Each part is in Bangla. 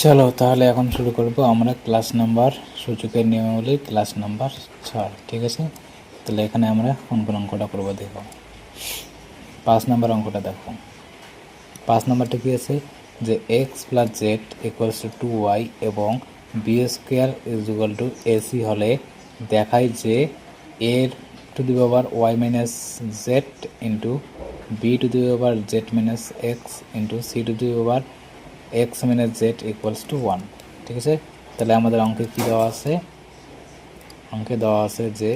চলো তাহলে এখন শুরু করব আমরা ক্লাস নাম্বার সূচকের নিয়মাবলী ক্লাস নাম্বার 6। ঠিক আছে, তাহলে এখানে আমরা কোন কোন অঙ্কটা করবো দেখো। 5 নম্বর অঙ্কটা দেখো। 5 নম্বরটা কি আছে যে x plus z equals to 2y এবং b square is equal to a c হলে দেখায় যে এর to the power y minus z into b to the power z minus x into c to the power x minus z equals to 1। ঠিক আছে, তাহলে আমাদের অঙ্কে কী দেওয়া আছে? অঙ্কে দেওয়া আছে যে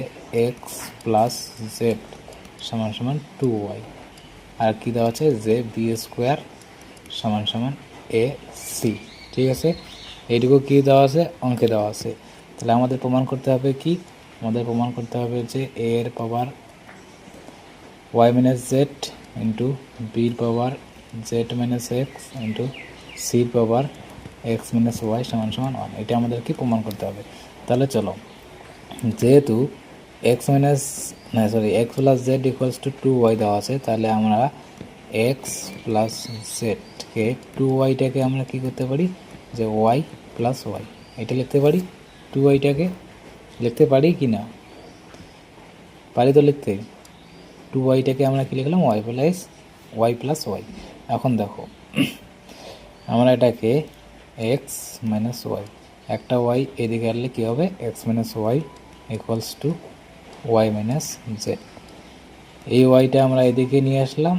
এক্স প্লাস জেড সমান সমান 2y, আর কী দেওয়া আছে যে বি স্কোয়ার সমান সমান এ সি। ঠিক আছে, এইটুকু কী দেওয়া আছে? অঙ্কে দেওয়া আছে। তাহলে আমাদের প্রমাণ করতে হবে কি? আমাদের প্রমাণ করতে হবে যে এ এর power y minus z into বির power z minus x into সির পাওয়ার এক্স মাইনাস ওয়াই সমান সমান 1। এটা আমাদেরকে প্রমাণ করতে হবে। তাহলে চলো, যেহেতু x plus z equals to 2y দেওয়া আছে, তাহলে আমরা এক্স প্লাস জেডকে 2yটাকে আমরা কী করতে পারি যে ওয়াই প্লাস ওয়াই এটা লিখতে পারি। 2yটাকে লিখতে পারি কি না? পারি তো লিখতে। 2yটাকে আমরা কী লিখলাম? Y plus y. এখন দেখো আমরা এটাকে এক্স মাইনাস ওয়াই, একটা ওয়াই এদিকে আনলে কী হবে? X minus y equals to y minus z. এই ওয়াইটা আমরা এদিকে নিয়ে আসলাম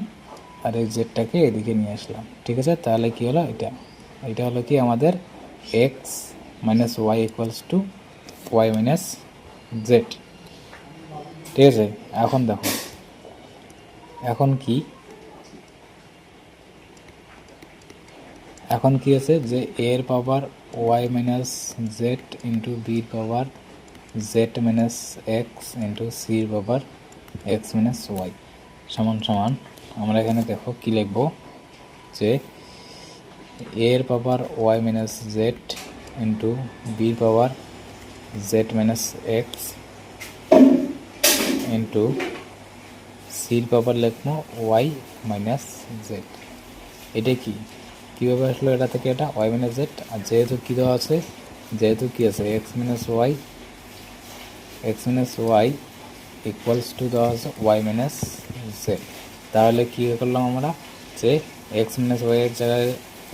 আর এই জেডটাকে এদিকে নিয়ে আসলাম। ঠিক আছে, তাহলে কী হলো? এটা হলো কি আমাদের x minus y equals to y minus z. ঠিক আছে, এখন দেখো এখন কি আছে যে এর power y minus z into বির power z minus x into সির পাওয়ার এক্স মাইনাস ওয়াই সমান সমান আমরা এখানে দেখো কি লিখব যে এর power y minus z into বির power z minus x into সির পাওয়ার লিখবো ওয়াই মাইনাস জেড। এটা কীভাবে আসলো? এটা থেকে এটা ওয়াই মাইনাস জেড, আর যেহেতু কী দেওয়া আছে, যেহেতু কী আছে x minus y equals to দেওয়া আছে ওয়াই মাইনাস জেড। তাহলে কী করলাম আমরা যে এক্স মাইনাস ওয়াইয়ের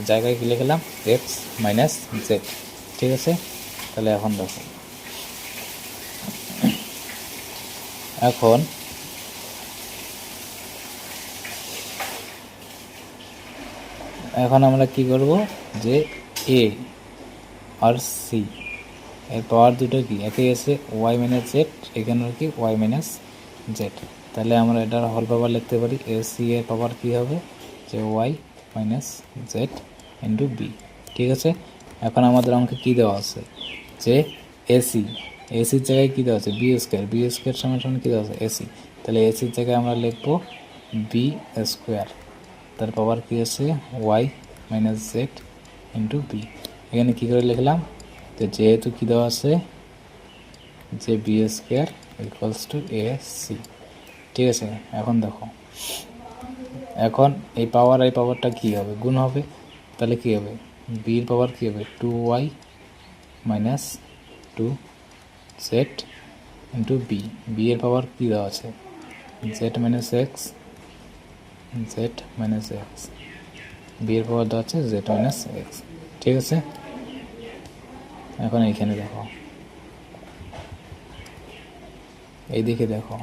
জায়গায় কী লিখলাম? X minus z. ঠিক আছে, তাহলে এখন দেখো এখন আমরা কি করব যে এ আর সি এর পাওয়ার দুটো কি একই আছে, ওয়াই মাইনাস জেড, এখানে কি ওয়াই মাইনাস জেড। তাহলে আমরা এটার হোল পাওয়ার লিখতে পারি। এ সি এর পাওয়ার কী হবে যে y minus z into b. ঠিক আছে, এখন আমাদের অঙ্কে কী দেওয়া আছে যে এসির জায়গায় কী দেওয়া আছে? বি স্কোয়ার সমান সমান কী দেওয়া আছে? এসি। তাহলে এসির জায়গায় আমরা লিখবো বি স্কোয়ার, তার পাওয়ার কী আছে? Y minus z into b. এখানে কী করে লিখলাম যে যেহেতু কী দেওয়া আছে যে b square equals to a c. ঠিক আছে, এখন দেখো এখন এই পাওয়ারটা কী হবে? গুণ হবে। তাহলে কী হবে? বির পাওয়ার কী হবে? 2y minus 2z into B এর পাওয়ার কী দেওয়া আছে? জেড মাইনাস এক্স বি এর পাওয়ার দেওয়া আছে জেড মাইনাস এক্স। ঠিক আছে, এখন এইখানে দেখো, এইদিকে দেখো,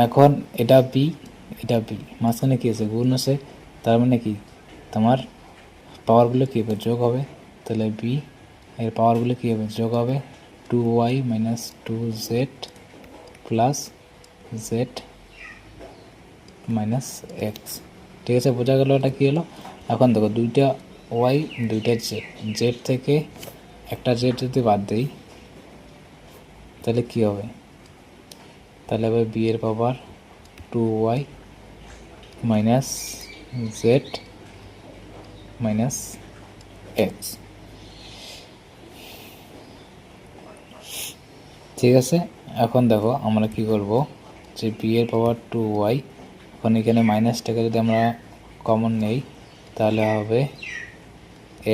এখন এটা বি মাঝখানে কী আছে? গুণ আছে। তার মানে কি তোমার পাওয়ারগুলো কী হবে? যোগ হবে। তাহলে বি এর পাওয়ারগুলো কী হবে? যোগ হবে। 2y minus 2z plus Z minus x. ঠিক আছে, বোঝা গেল এটা কী হলো? এখন দেখো দুইটা ওয়াই দুইটা জেড থেকে একটা জেড যদি বাদ দিই তাহলে কী হবে? তাহলে হবে বি এর পাওয়ার 2y minus Z minus x. ঠিক আছে, এখন দেখো আমরা কি করব যে বি এর পাওয়ার 2y, এখন এখানে মাইনাসটাকে যদি আমরা কমন নেই তাহলে হবে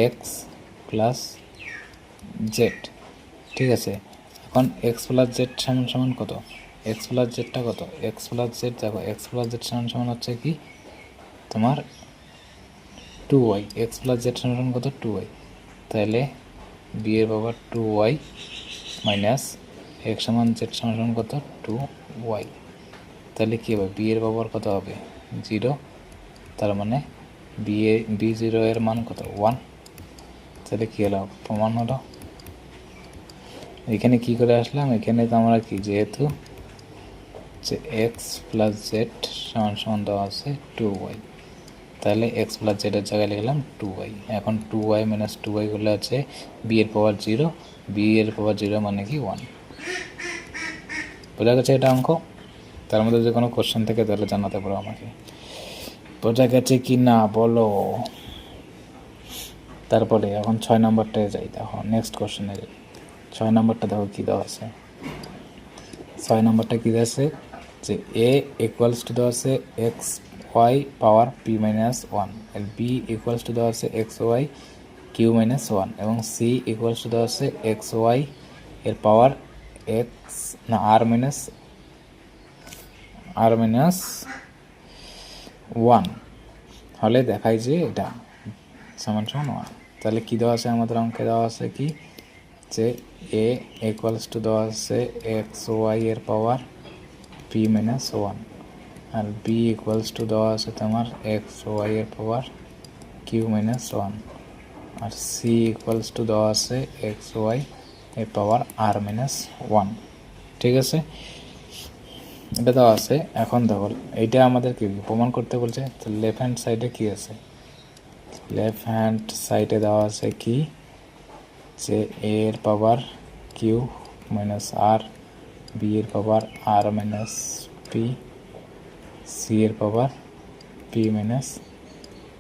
এক্স প্লাস জেড। ঠিক আছে, এখন এক্স প্লাস জেড সমান সমান কত? এক্স প্লাস জেডটা কত? এক্স প্লাস জেড দেখো, এক্স প্লাস জেড সমান সমান হচ্ছে কি তোমার 2y। এক্স প্লাস জেড সমান সমান কত? 2y। তাহলে বি এর পাওয়ার 2y মাইনাস এক্স সমান জেড সমান সমান কত? 2y। তাহলে কী হবে? বি এর পাওয়ার কত হবে? 0। তার মানে b0 এর মান কত? 1। তাহলে কী হলো? প্রমাণ হলো। এখানে কি করে আসলাম? এখানে তো আমরা কি, যেহেতু যে এক্স প্লাস জেড সমান সমান দেওয়া আছে 2y, তাহলে এক্স প্লাস জেডের জায়গায় লিখলাম 2y। এখন 2y মাইনাস 2y গুলো আছে বি এর পাওয়ার 0, বি এর পাওয়ার 0 মানে কি 1। বোঝা গেছে এটা অঙ্ক? তার মধ্যে যে কোনো কোশ্চেন থেকে তাহলে জানাতে পারো আমাকে। বোঝা গেছে কি না বলো? তারপরে এখন 6 নম্বরটায় যাই। দেখো নেক্সট কোশ্চেনে যাই। 6 নম্বরটা দেখো কী দেওয়া আছে। 6 নম্বরটা কী দেওয়া আছে? যে এ ইকুয়ালস টু দেওয়া আছে এক্স ওয়াই পাওয়ার পি মাইনাস 1, এর বি ইকুয়ালস টু দেওয়া আছে এক্স ওয়াই কিউ মাইনাস 1, এবং সি ইকুয়ালস টু দেওয়া আছে এক্স ওয়াই এর পাওয়ার এক্স না আর মাইনাস 1 হলে দেখায় যে এটা সমান সমান 1। তাহলে কী দেওয়া আছে আমাদের অঙ্কে? দেওয়া আছে কি, যে এ ইকুয়ালস টু দেওয়া আছে এক্স ওয়াই এর পাওয়ার পি মাইনাস 1, আর বি ইকুয়ালস টু দেওয়া আছে তোমার এক্স ওয়াই এর পাওয়ার কিউ মাইনাস 1, আর সি ইকুয়ালস টু দেওয়া আছে এক্স ওয়াই এর পাওয়ার আর মাইনাস 1। ঠিক আছে, এটা দেওয়া আছে। এখন দেখো এইটা আমাদের কি প্রমাণ করতে বলছে। তো লেফট হ্যান্ড সাইডে কি আছে? লেফট হ্যান্ড সাইডে দেওয়া আছে কি, যে এ এর power Q minus R, B এর power R minus P, C এর power P minus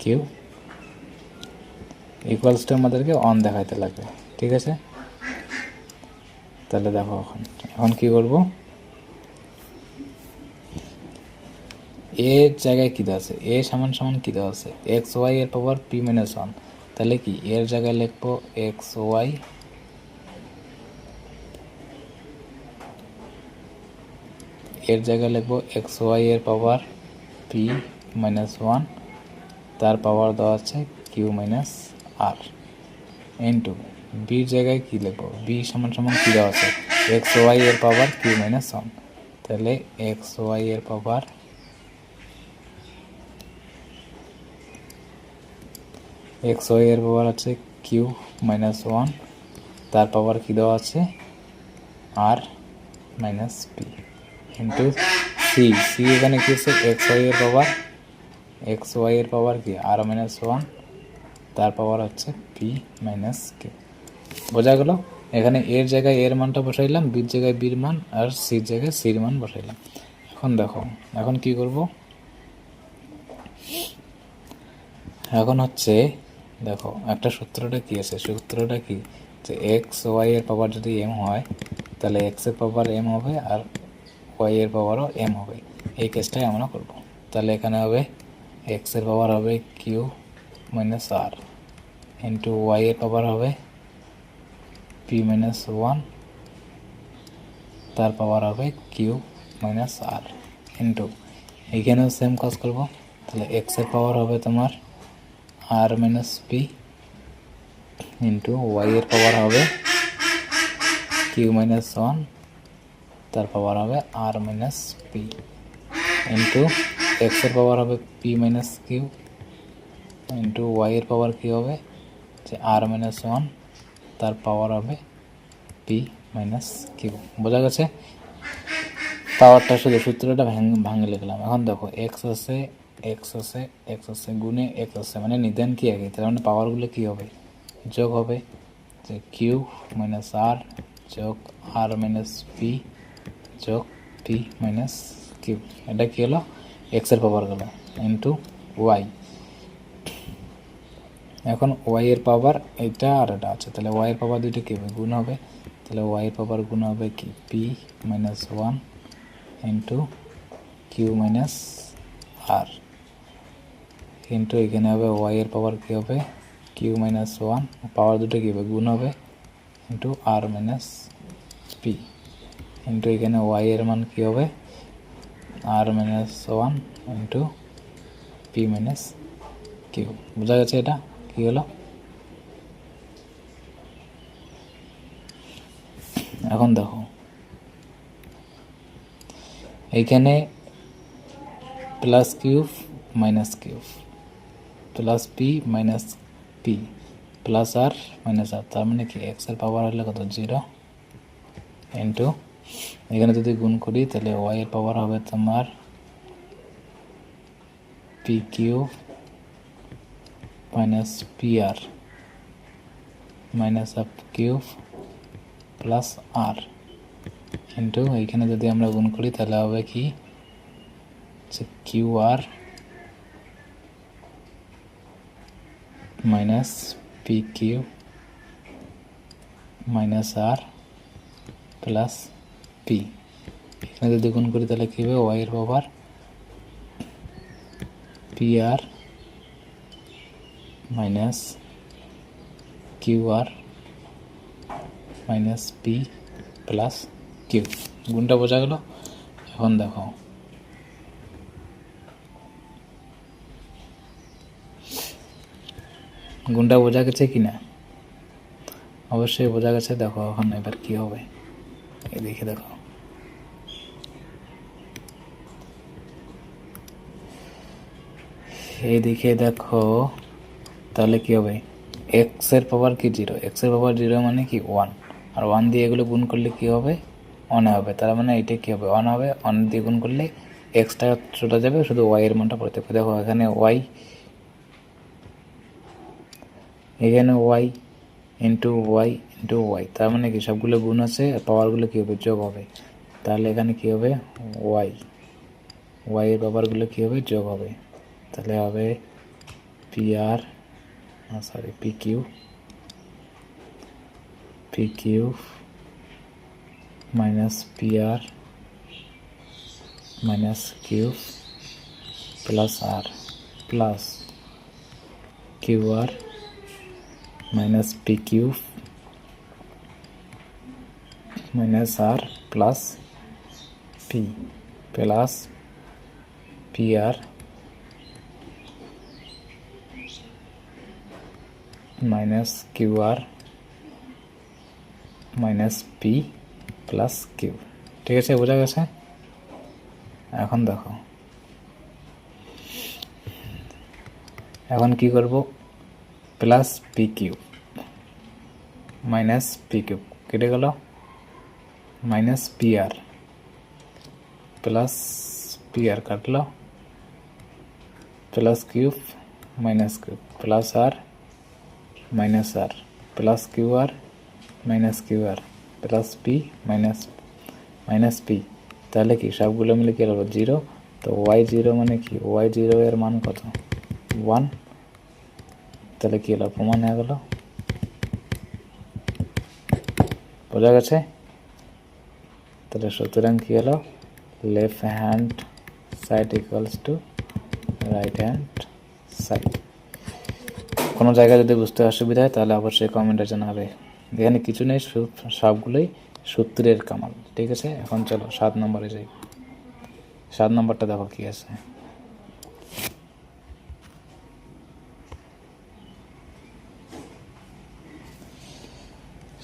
Q equals to আমাদেরকে অন দেখাইতে লাগবে। ঠিক আছে, তাহলে দেখো এখন কি করব? এর জায়গায় কী দেওয়া আছে? এ সমান সমান কী দেওয়া আছে? এক্স ওয়াই এর পাওয়ার পি মাইনাস 1। তাহলে কি এর জায়গায় লিখবো এক্স ওয়াই এর জায়গায় লিখবো এক্স ওয়াই এর পাওয়ার পি মাইনাস 1, তার পাওয়ার দেওয়া আছে কিউ মাইনাস আর, ইন্টু বির জায়গায় কী লিখবো? বি সমান সমান কী দেওয়া আছে? এক্স ওয়াই এর পাওয়ার কিউ মাইনাস 1। তাহলে এক্স ওয়াই এর পাওয়ার এক্স ওয়াই এর পাওয়ার আছে কিউ মাইনাস 1, তার পাওয়ার কী দেওয়া আছে? R minus P, into C. C এখানে কী আছে? এক্স ওয়াই এর পাওয়ার কি? আর মাইনাস 1, তার পাওয়ার হচ্ছে পি মাইনাস কিউ। বোঝা গেল? এখানে এর জায়গায় এর মানটা বসাইলাম, বির জায়গায় বির মান, আর সির জায়গায় সির মান বসাইলাম। এখন দেখো এখন কি করব? এখন হচ্ছে দেখো একটা সূত্রটা কি আছে? সূত্রটা কি, যে এক্স ওয়াই এর পাওয়ার যদি এম হয়, তাহলে এক্স এর পাওয়ার এম হবে আর ওয়াই এর পাওয়ারও এম হবে। এই কেসটাই আমরা করব। তাহলে এখানে হবে এক্স এর পাওয়ার হবে কিউ মাইনাস আর, ইন্টু ওয়াই এর পাওয়ার হবে পি মাইনাস 1, তার পাওয়ার হবে কিউ মাইনাস আর, ইন্টু এইখানেও সেম কাজ করব। তাহলে এক্স এর পাওয়ার হবে তোমার r minus P, into y এর পাওয়ার হবে কিউ মাইনাস 1, তার পাওয়ার হবে আর মাইনাস পি, ইন্টু এক্স এর পাওয়ার হবে p minus q, into y এর পাওয়ার কী হবে? যে আর মাইনাস 1, তার পাওয়ার হবে পি মাইনাস কিউ। বোঝা গেছে? পাওয়ারটা শুধু সূত্রটা ভাঙে লিখলাম। এখন দেখো এক্স আছে গুণে এক্স আছে, মানে নিদান কি আগে, তার মানে পাওয়ারগুলো কী হবে? যোগ হবে, যে কিউ মাইনাস আর যোগ আর মাইনাস পি যোগ পি মাইনাস কিউ। এটা কী হলো? এক্সের পাওয়ার গেলো, ইন্টু ওয়াই। এখন ওয়াই এর পাওয়ার এইটা আর এটা আছে, তাহলে ওয়াই এর পাওয়ার দুইটা কী হবে? গুণ হবে। তাহলে ওয়াই এর পাওয়ার গুণ হবে কি? P minus 1 into Q minus আর, ইন্টু এখানে হবে ওয়াই এর পাওয়ার কী হবে কিউ মাইনাস ওয়ান, পাওয়ার দুটো কী হবে গুণ হবে, into R minus P, into এখানে ওয়াই এর মান কী হবে আর minus one into P minus Q. বোঝা গেছে এটা কী হলো? এখন দেখো এইখানে plus cube minus cube plus P minus P plus R minus R, তার মানে কি এক্সের পাওয়ার হলে কত 0 ইন্টু এখানে যদি গুণ করি তাহলে ওয়াই এর পাওয়ার হবে তোমার P cube minus P R minus up cube plus আর ইন্টু এইখানে যদি আমরা গুণ করি তাহলে হবে কি Q R minus P Q minus R plus P. এখানে যদি গুণ করি তাহলে কী হবে ওয়াই এর power P R minus Q R minus P plus Q. গুণটা বোঝা গেল? এখন দেখো গুণটা বোঝা গেছে কি না? অবশ্যই বোঝা গেছে। দেখো এখন এবার কি হবে এদিকে দেখো, এইদিকে দেখো তাহলে কি হবে এক্স এর পাওয়ার কি 0, এক্স এর পাওয়ার 0 মানে কি 1, আর 1 দিয়ে এগুলো গুণ করলে কি হবে 1 হবে, তার মানে এটা কি হবে 1 হবে, 1 দিয়ে গুণ করলে এক্সটা চলে যাবে, শুধু ওয়াই এর মানটা পড়তে হবে। দেখো এখানে y into y into y, তার মানে কি সবগুলো গুণ আছে, পাওয়ারগুলো কী হবে যোগ হবে, তাহলে এখানে কি হবে ওয়াই এর পাওয়ারগুলো কী হবে যোগ হবে, তাহলে হবে P R P Q minus P R minus Q plus R plus Q R minus P Q minus R plus P plus P R minus Q R minus P plus Q. ঠিক আছে, বোঝা গেছে? এখন দেখো এখন কি করব, plus P Q minus P cube কেটে গেল, minus P R plus P R কাটলো, plus cube minus cube plus R minus R plus Q R minus Q আর প্লাস পি মাইনাস পি, তাহলে কি সবগুলো মিলে কি হলো 0, তো ওয়াই 0 মানে কি ওয়াই 0 এর মান কত 1, তাহলে কি হলো প্রমাণ হয়ে গেল। বোঝা গেছে? তাহলে সুতরাং কি হলো left hand side equals to right hand side. কোনো জায়গায় যদি বুঝতে অসুবিধা হয় তাহলে অবশ্যই কমেন্টে জানাবে। এখানে কিছু নেই, সবগুলোই সূত্রের কামাল। ঠিক আছে, এখন চলো 7 নম্বরে যাই। 7 নম্বরটা দেখো কি আছে।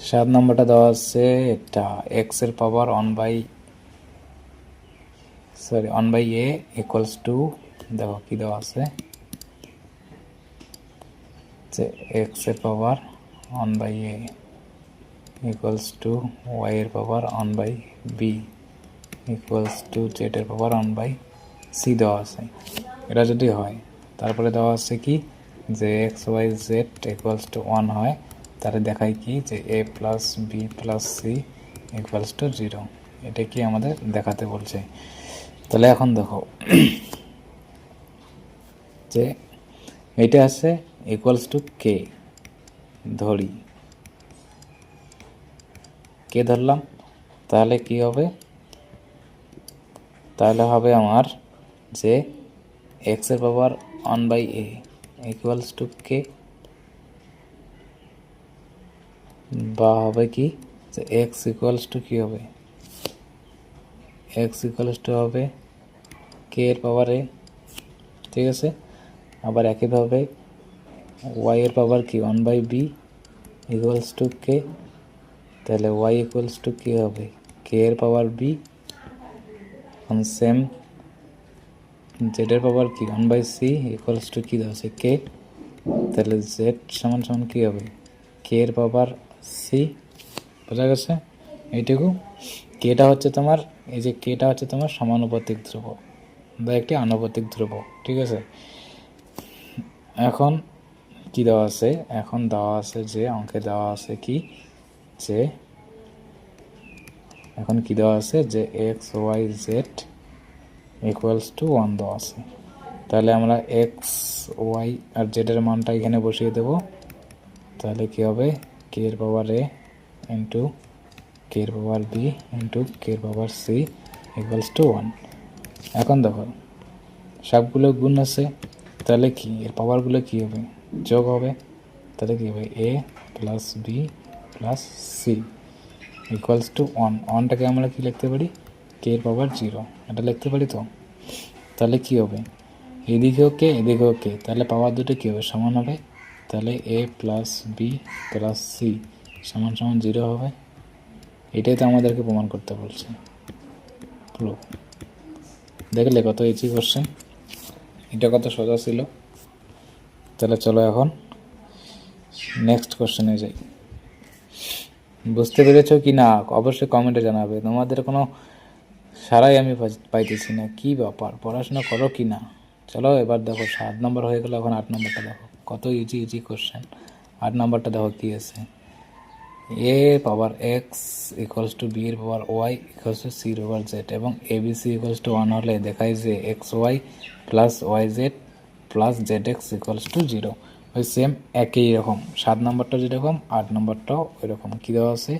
7 নম্বরটা দেওয়া আছে এটা এক্স এর power 1 by A equals to, দেখো কি দেওয়া আছে যে এক্স এর power 1 by A equals to y এর power 1 by B equals to z এর পাওয়ার 1 বাই সি দেওয়া আছে। এটা যদি হয় তারপরে দেওয়া আছে কি যে x Y Z equals to 1 হয়, তাহলে দেখায় কি যে A plus B plus C equals to 0, এটা কি আমাদের দেখাতে বলছে। তাহলে এখন দেখো যে এটা আছে ইকুয়ালস টু কে, ধরি কে ধরলাম, তাহলে কি হবে, তাহলে হবে আমার যে এক্স এর power one by A equals to K, বা হবে কি যে এক্স ইকুয়ালস টু কী হবে, এক্স ইকুয়ালস টু হবে কে এর পাওয়ার এ, ঠিক আছে। আবার একইভাবে ওয়াই এর পাওয়ার কি one by B equals to কে, তাহলে ওয়াই ইকুয়ালস টু কী হবে কে এর পাওয়ার বি। সেম জেড এর পাওয়ার কি one by C equals to কী দেওয়া আছে কে, তাহলে জেড সমান সমান কী হবে কে এর পাওয়ার সি। বোঝা গেছে এইটুকু। কেটা হচ্ছে তোমার, এই যে কেটা হচ্ছে তোমার সমানুপাতিক ধ্রুব বা একটি আনুপাতিক ধ্রুব, ঠিক আছে। এখন কি দেওয়া আছে, এখন দেওয়া আছে যে অঙ্কে দেওয়া আছে কি যে এখন কি দেওয়া আছে যে x Y Z equals to one দেওয়া আছে। তাহলে আমরা এক্স ওয়াই আর জেডের মানটা এখানে বসিয়ে দেব। তাহলে কি হবে কে এর পাওয়ার এ ইন্টু কে এর পাওয়ার বি ইন্টু কে এর পাওয়ার সি ইকুয়ালস টু ওয়ান। এখন দেখো সবগুলো গুণ আছে, তাহলে কি এর পাওয়ারগুলো কী হবে যোগ হবে। তাহলে কী হবে A plus B plus C equals to one. ওয়ানটাকে আমরা কি লিখতে পারি কে এর পাওয়ার জিরো, এটা লিখতে পারি তো। তাহলে কি হবে এদিকেও কে এদিকেও কে, তাহলে পাওয়ার দুটো কী হবে সমান হবে। তাহলে এ প্লাস বি প্লাস সি সমান সমান জিরো হবে। এটাই তো আমাদেরকে প্রমাণ করতে বলছে। প্রুফ দেখলে কত ইজি কোশ্চেন, এটা কত সোজা ছিল। তাহলে চলো এখন নেক্সট কোশ্চেনে যাই। বুঝতে পেরেছ কি না অবশ্যই কমেন্টে জানাবে। তোমাদের কোনো সারাই আমি পাইতেছি না, কি ব্যাপার, পড়াশোনা করো কি না। চলো এবার দেখো 7 নম্বর হয়ে গেল, এখন 8 নম্বরটা দেখো কত ইজি ইজি কোশ্চেন। 8 নম্বরটা দেখো কী আছে, A power X equals to B এর power Y equals to C এর পাওয়ার জেড এবং A B C equals to one হলে দেখায় যে x Y plus Y Z plus Z x equals to zero. ওই সেম একই রকম 7 নম্বরটা যেরকম 8 নম্বরটাও ওই রকম। কী দেওয়া আছে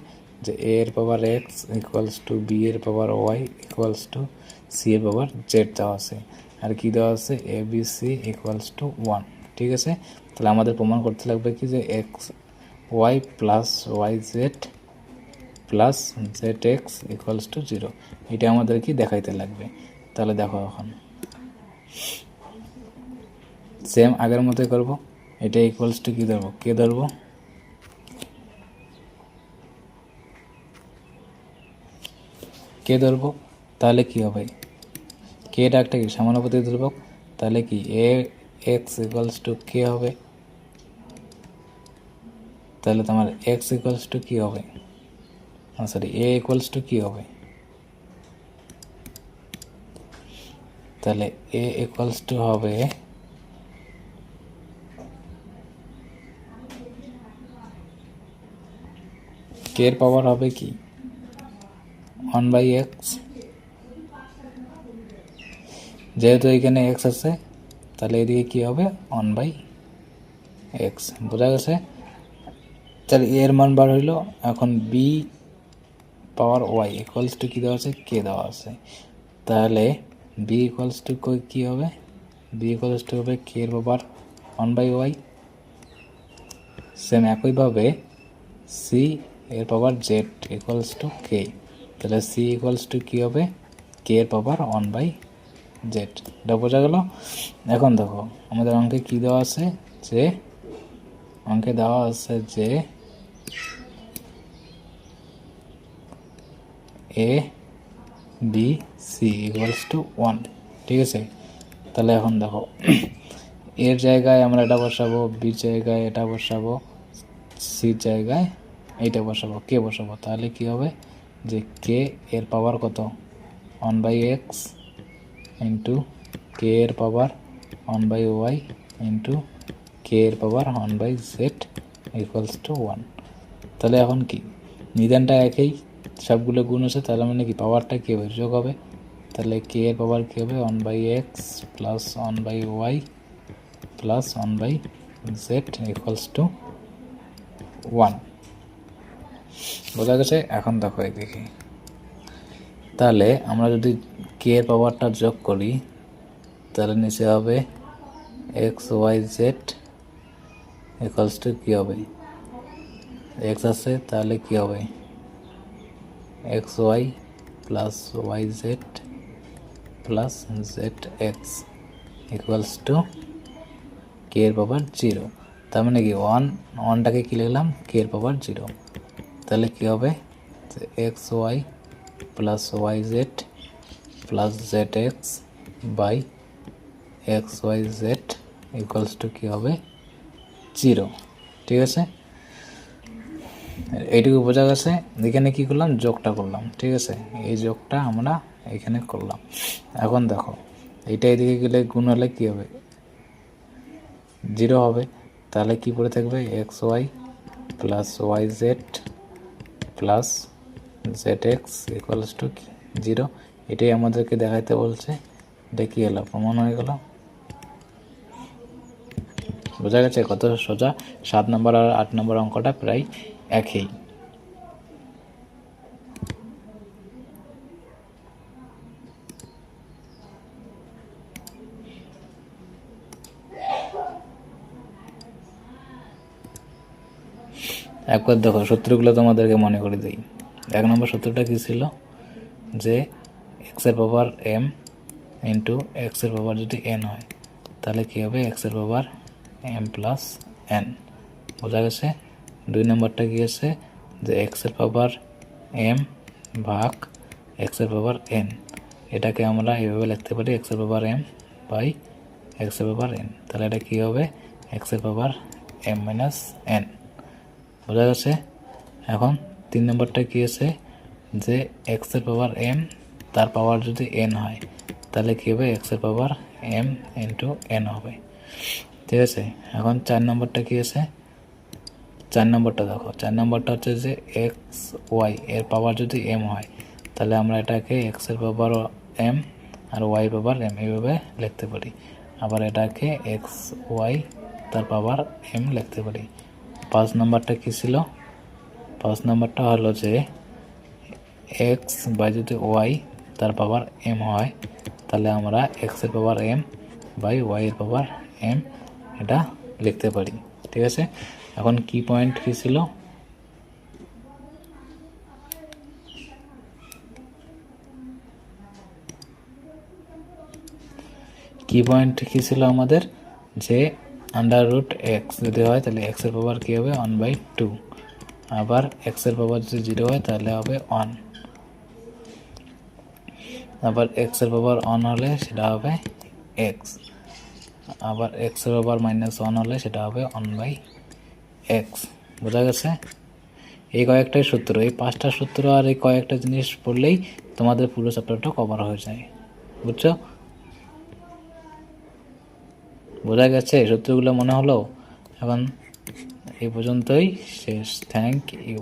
যে এ এর power X equals to B এর power Y equals to C এর পাওয়ার জেড দেওয়া আছে, আর কী দেওয়া আছে A B C equals to one, ঠিক আছে। তাহলে আমাদের প্রমাণ করতে লাগবে কি যে x Y plus Y Z plus Z x equals to zero, এটা আমাদের কি দেখাইতে লাগবে। তাহলে দেখো এখন সেম আগের মতোই করবো। এটা ইকুয়ালস টু কী ধরবো কে ধরবো, কে ধরবো। তাহলে কি হবে কেটা একটা কি সমানুপাতিক ধ্রুবক, তাহলে কি এ এক্স ইকুয়ালস টু কে হবে। তাহলে তোমার এক্স ইকুয়ালস টু কী হবে, সরি এ ইকুয়ালস টু কী হবে, তাহলে এ ইকুয়ালস টু হবে কে এর পাওয়ার হবে কি ওয়ান বাই এক্স, যেহেতু এখানে এক্স আছে তাহলে এদিকে কী হবে ওয়ান বাই এক্স। বোঝা গেছে। তাহলে এর মান বার হইল। এখন B power Y equals to কী দেওয়া আছে কে দেওয়া আছে, তাহলে বি ইকুয়ালস টু কী হবে বি ইকুয়ালস টু হবে কে এর power one by y. Same একইভাবে সি এর পাওয়ার জেড ইকুয়ালস টু কে, তাহলে সি ইকুয়ালস টু কী হবে কে এর পাওয়ার ওয়ান বাই জেড। এটা বোঝা গেল। এখন দেখো আমাদের অঙ্কে কী দেওয়া আছে যে অঙ্কে দেওয়া আছে যে A B C equals to one, ঠিক আছে। তাহলে এখন দেখো এর জায়গায় আমরা এটা বসাবো, বির জায়গায় এটা বসাবো, সির জায়গায় এইটা বসাবো, কে বসাবো। তাহলে কি হবে যে কে এর পাওয়ার কত one by X into K এর power one by Y into K এর power one by Z equals to one. তাহলে এখন কি নিদানটা একই, সবগুলো গুণ আছে, তাহলে মানে কি পাওয়ারটা কী হবে যোগ হবে। তাহলে কে এর পাওয়ার কী হবে one by x plus one by y plus one by Z equals to one. বোঝা গেছে। এখন দেখো দেখি, তাহলে আমরা যদি কে এর পাওয়ারটা যোগ করি তাহলে নিচে হবে X Y Z equals to কী হবে, এক্স আছে তাহলে কী হবে, X Y plus Y Z plus Z x equals to K এর পাওয়ার 0। তার মানে কি ওয়ানটাকে কী লিখলাম, কে এর পাওয়ার 0। তাহলে কী হবে, X Y plus Y Z plus Z X by X Y Z equals to কী হবে, 0। ঠিক আছে, এইটুকু বোঝা গেছে। এখানে কী করলাম, যোগটা করলাম। ঠিক আছে, এই যোগটা আমরা এখানে করলাম। এখন দেখো এইটা এদিকে গেলে গুণ হলে কী হবে, 0 হবে। তাহলে কি পড়ে থাকবে, x Y plus Y Z plus Z x equals to 0। এটাই আমাদেরকে দেখাইতে বলছে। এটা কী হলো, প্রমাণ হয়ে গেল। বোঝা গেছে কত সোজা। 7 নম্বর আর 8 নম্বর অঙ্কটা প্রায় একই। একবার দেখো সূত্রগুলো তোমাদেরকে মনে করে দিই। 1 নম্বর সূত্রটা কী ছিল, যে এক্সের পাওয়ার এম ইন্টু এক্সের পাওয়ার যদি এন হয় তাহলে কী হবে, এক্সের পাওয়ার এম প্লাস এন। বোঝা গেছে। 2 নম্বরটা কী আছে, যে এক্সের পাওয়ার এম ভাগ এক্সের পাওয়ার এন। এটাকে আমরা এভাবে লিখতে পারি, এক্সের পাওয়ার এম বাই এক্সের পাওয়ার এন। তাহলে এটা কী হবে, এক্সের পাওয়ার এম মাইনাস এন। বোঝা গেছে। এখন 3 নম্বরটা কী আছে, যে এক্সের পাওয়ার এম তার পাওয়ার যদি এন হয় তাহলে কী হবে, এক্সের পাওয়ার এম ইন্টু এন হবে। ঠিক আছে। এখন 4 নম্বরটা কী আছে, 4 নম্বরটা দেখো। 4 নম্বরটা হচ্ছে যে এক্স ওয়াই এর পাওয়ার যদি এম হয় তাহলে আমরা এটাকে এক্সের পাওয়ার এম আর ওয়াই পাওয়ার এম এইভাবে লিখতে পারি। আবার এটাকে এক্স ওয়াই তার পাওয়ার এম লিখতে পারি। 5 নম্বরটা কী ছিল, 5 নম্বরটা হলো যে এক্স বাই যদি ওয়াই তার পাওয়ার এম হয় তাহলে আমরা এক্সের পাওয়ার এম বাই ওয়াইয়ের পাওয়ার এম এটা লিখতে পারি। ঠিক আছে। এখন কি পয়েন্ট কী ছিল, কি পয়েন্ট কী ছিল আমাদের, যে আন্ডার রুট এক্স যদি হয় তাহলে এক্সের পাওয়ার কী হবে, 1/2। আবার এক্সের পাওয়ার যদি 0 হয় তাহলে হবে 1। আবার এক্সের পাওয়ার 1 হলে সেটা হবে এক্স। আবার এক্সের পাওয়ার -1 হলে সেটা হবে 1/x। বোঝা গেছে। এই কয়েকটাই সূত্র, এই 5টা সূত্র আর এই কয়েকটা জিনিস পড়লেই তোমাদের পুরো চ্যাপ্টারটা কভার হয়ে যায়। বুঝছো, বোঝা গেছে, সূত্রগুলো মনে হলো। এখন এই পর্যন্তই শেষ। Thank you.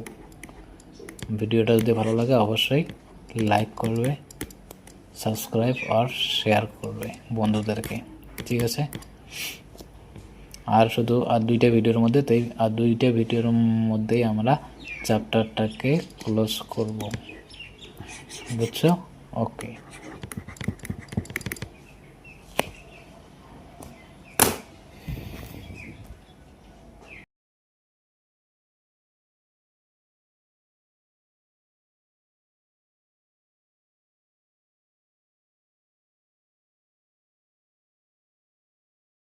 ভিডিওটা যদি ভালো লাগে অবশ্যই লাইক করবে, সাবস্ক্রাইব আর শেয়ার করবে বন্ধুদেরকে। ঠিক আছে। আর শুধু আর 2টা ভিডিওর মধ্যে, তাই আর 2টা ভিডিওর মধ্যেই আমরা চ্যাপ্টারটাকে ক্লোজ করব। বুঝছো, ওকে।